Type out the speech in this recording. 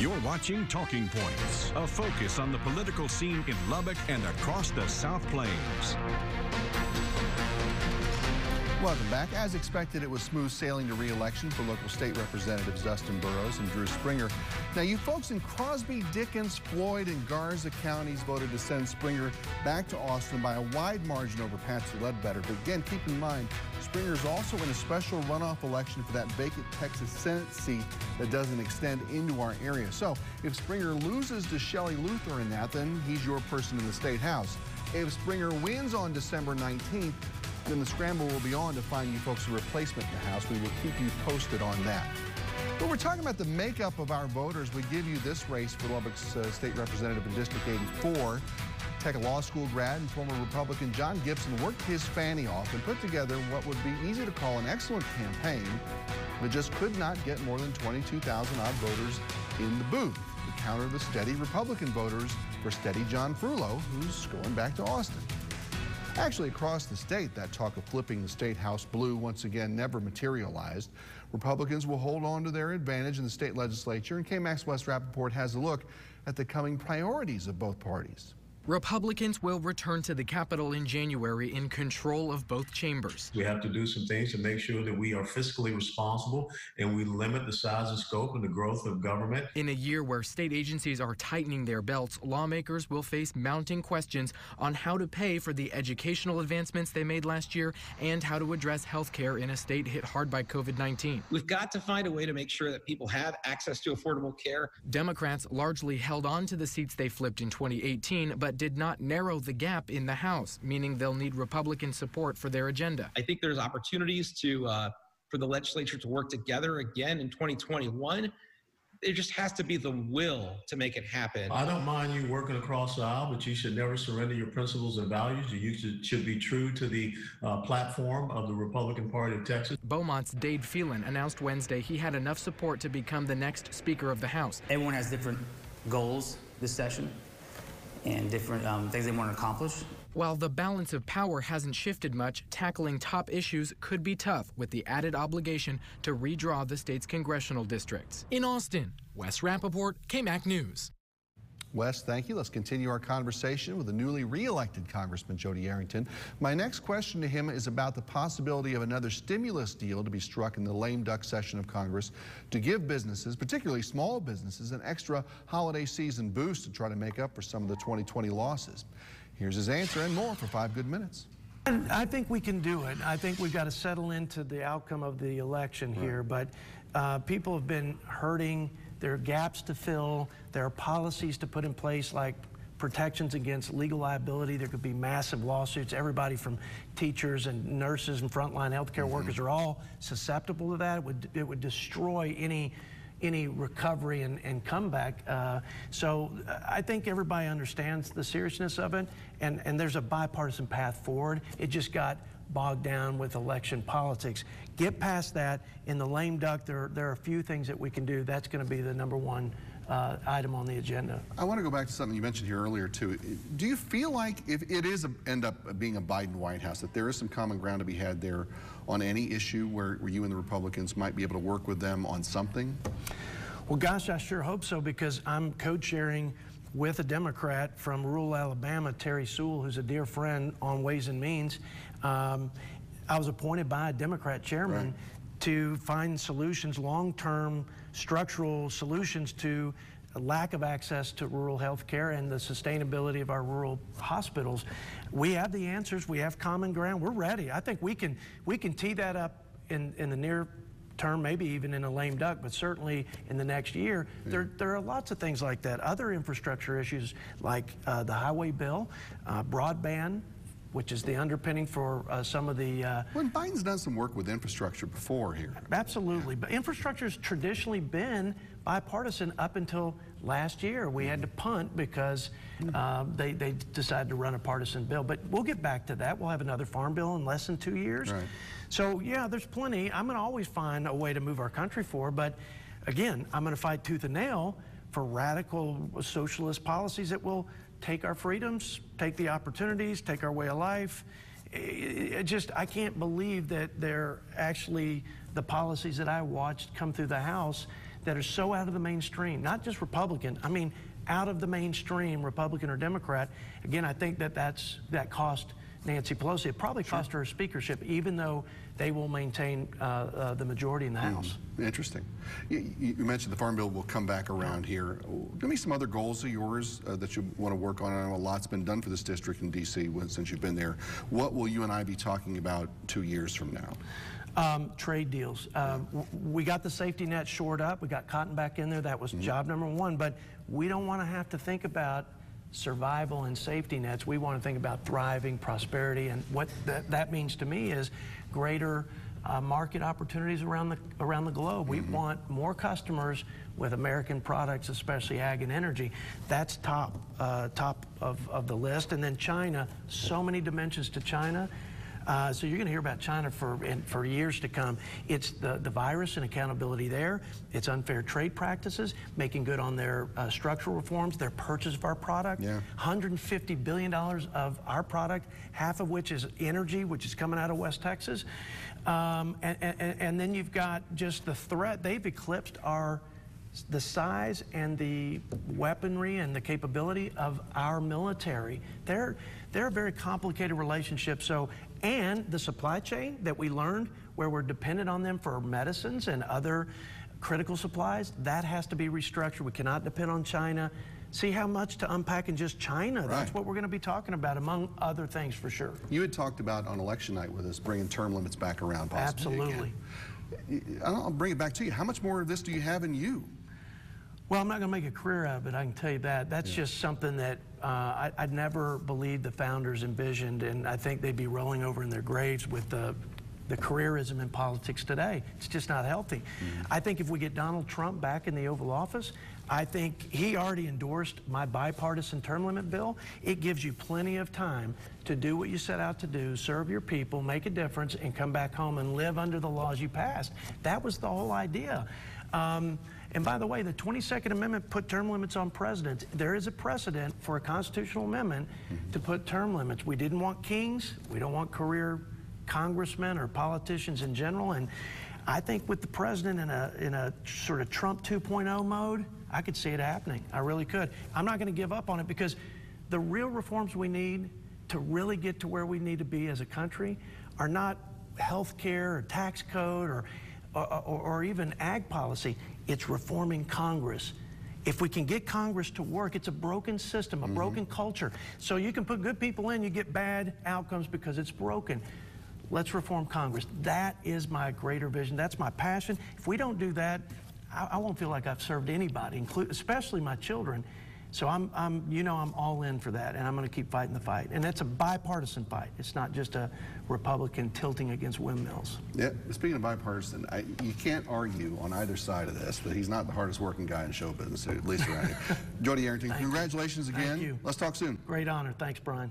You're watching Talking Points, a focus on the political scene in Lubbock and across the South Plains. Welcome back. As expected, it was smooth sailing to re-election for local state representatives Dustin Burrows and Drew Springer. Now, you folks in Crosby, Dickens, Floyd, and Garza counties voted to send Springer back to Austin by a wide margin over Patsy Ledbetter. But again, keep in mind, Springer is also in a special runoff election for that vacant Texas Senate seat that doesn't extend into our area. So if Springer loses to Shelley Luther in that, then he's your person in the State House. If Springer wins on December 19th, then the scramble will be on to find you folks a replacement in the House. We will keep you posted on that. But we're talking about the makeup of our voters. We give you this race for Lubbock's state representative in District 84. Tech Law School grad and former Republican John Gibson worked his fanny off and put together what would be easy to call an excellent campaign, but just could not get more than 22,000 odd voters in the booth to counter the steady Republican voters for steady John Frullo, who's going back to Austin. Actually, across the state, that talk of flipping the state house blue once again never materialized. Republicans will hold on to their advantage in the state legislature, and KAMC West Rappaport has a look at the coming priorities of both parties. Republicans will return to the Capitol in January in control of both chambers. We have to do some things to make sure that we are fiscally responsible and we limit the size and scope and the growth of government. In a year where state agencies are tightening their belts, lawmakers will face mounting questions on how to pay for the educational advancements they made last year and how to address health care in a state hit hard by COVID-19. We've got to find a way to make sure that people have access to affordable care. Democrats largely held on to the seats they flipped in 2018, but did not narrow the gap in the House, meaning they'll need Republican support for their agenda. I think there's opportunities for the legislature to work together again in 2021. There just has to be the will to make it happen. I don't mind you working across the aisle, but you should never surrender your principles and values. You should be true to the platform of the Republican Party of Texas. Beaumont's Dade Phelan announced Wednesday he had enough support to become the next Speaker of the House. Everyone has different goals this session and different things they want to accomplish. While the balance of power hasn't shifted much, tackling top issues could be tough with the added obligation to redraw the state's congressional districts. In Austin, Wes Rappaport, KAMC News. Wes, thank you. Let's continue our conversation with the newly re-elected Congressman Jody Arrington. My next question to him is about the possibility of another stimulus deal to be struck in the lame duck session of Congress to give businesses, particularly small businesses, an extra holiday season boost to try to make up for some of the 2020 losses. Here's his answer and more for 5 good minutes. I think we can do it. I think we've got to settle into the outcome of the election here, but people have been hurting. There are gaps to fill. There are policies to put in place like protections against legal liability. There could be massive lawsuits. Everybody from teachers and nurses and frontline healthcare workers are all susceptible to that. It would destroy any recovery and comeback. So I think everybody understands the seriousness of it, and there's a bipartisan path forward. It just got bogged down with election politics. Get past that. In the lame duck, there are a few things that we can do. That's going to be the #1 item on the agenda. I want to go back to something you mentioned here earlier too. Do you feel like if it is end up being a Biden White House, that there is some common ground to be had there on any issue where you and the Republicans might be able to work with them on something? Well, gosh, I sure hope so, because I'm co-chairing with a Democrat from rural Alabama, Terry Sewell, who's a dear friend, on Ways and Means. I was appointed by a Democrat chairman to find solutions, long-term structural solutions to a lack of access to rural health care and the sustainability of our rural hospitals. We have the answers. We have common ground. We're ready. I think we can tee that up in the near term, maybe even in a lame duck, but certainly in the next year. There are lots of things like that. Other infrastructure issues like the highway bill, broadband, which is the underpinning for some of the... Well, Biden's done some work with infrastructure before here. Absolutely, but infrastructure has traditionally been bipartisan up until last year. We had to punt because they decided to run a partisan bill, but we'll get back to that. We'll have another farm bill in less than 2 years. Right. So yeah, there's plenty. I'm going to always find a way to move our country forward, but again, I'm going to fight tooth and nail for radical socialist policies that will take our freedoms, take the opportunities, take our way of life. I can't believe that they're actually the policies that I watched come through the House that are so out of the mainstream, not just Republican, I mean out of the mainstream, Republican or Democrat. Again, I think that cost Nancy Pelosi. It probably cost her a speakership, even though they will maintain the majority in the House. Interesting. You mentioned the Farm Bill will come back around here. Give me some other goals of yours that you want to work on. I know a lot's been done for this district in D.C. since you've been there. What will you and I be talking about 2 years from now? Trade deals. We got the safety net shored up. We got cotton back in there. That was job number one. But we don't want to have to think about survival and safety nets. We want to think about thriving, prosperity, and what that means to me is greater market opportunities around the globe. We want more customers with American products, especially ag and energy. That's top of the list. And then China, so many dimensions to China. So you're going to hear about China for years to come. It's the virus and accountability there. It's unfair trade practices, making good on their structural reforms, their purchase of our product. $150 billion of our product, half of which is energy, which is coming out of West Texas. And then you've got just the threat. They've eclipsed the size and the weaponry and the capability of our military. They're a very complicated relationship. And the supply chain that we learned, where we're dependent on them for medicines and other critical supplies, that has to be restructured. We cannot depend on China. See how much to unpack in just China. Right. That's what we're going to be talking about, among other things, for sure. You had talked about on election night with us bringing term limits back around possibly. Absolutely. Again. I'll bring it back to you. How much more of this do you have in you? Well, I'm not going to make a career out of it, I can tell you that. That's just something that I'd never believed the founders envisioned, and I think they'd be rolling over in their graves with the careerism in politics today. It's just not healthy. I think if we get Donald Trump back in the Oval Office, I think he already endorsed my bipartisan term limit bill. It gives you plenty of time to do what you set out to do, serve your people, make a difference, and come back home and live under the laws you passed. That was the whole idea. And by the way, the 22nd Amendment put term limits on presidents. There is a precedent for a constitutional amendment to put term limits. We didn't want kings. We don't want career congressmen or politicians in general. And I think with the president in a sort of Trump 2.0 mode, I could see it happening. I really could. I'm not going to give up on it, because the real reforms we need to really get to where we need to be as a country are not health care or tax code or even ag policy. It's reforming Congress. If we can get Congress to work, it's a broken system, a broken culture. So you can put good people in, you get bad outcomes because it's broken. Let's reform Congress. That is my greater vision. That's my passion. If we don't do that, I won't feel like I've served anybody, especially my children. So I'm all in for that, and I'm going to keep fighting the fight. And that's a bipartisan fight. It's not just a Republican tilting against windmills. Yeah, speaking of bipartisan, you can't argue on either side of this, but he's not the hardest working guy in show business, at least around here. Jody Arrington, congratulations again. Thank you. Let's talk soon. Great honor. Thanks, Brian.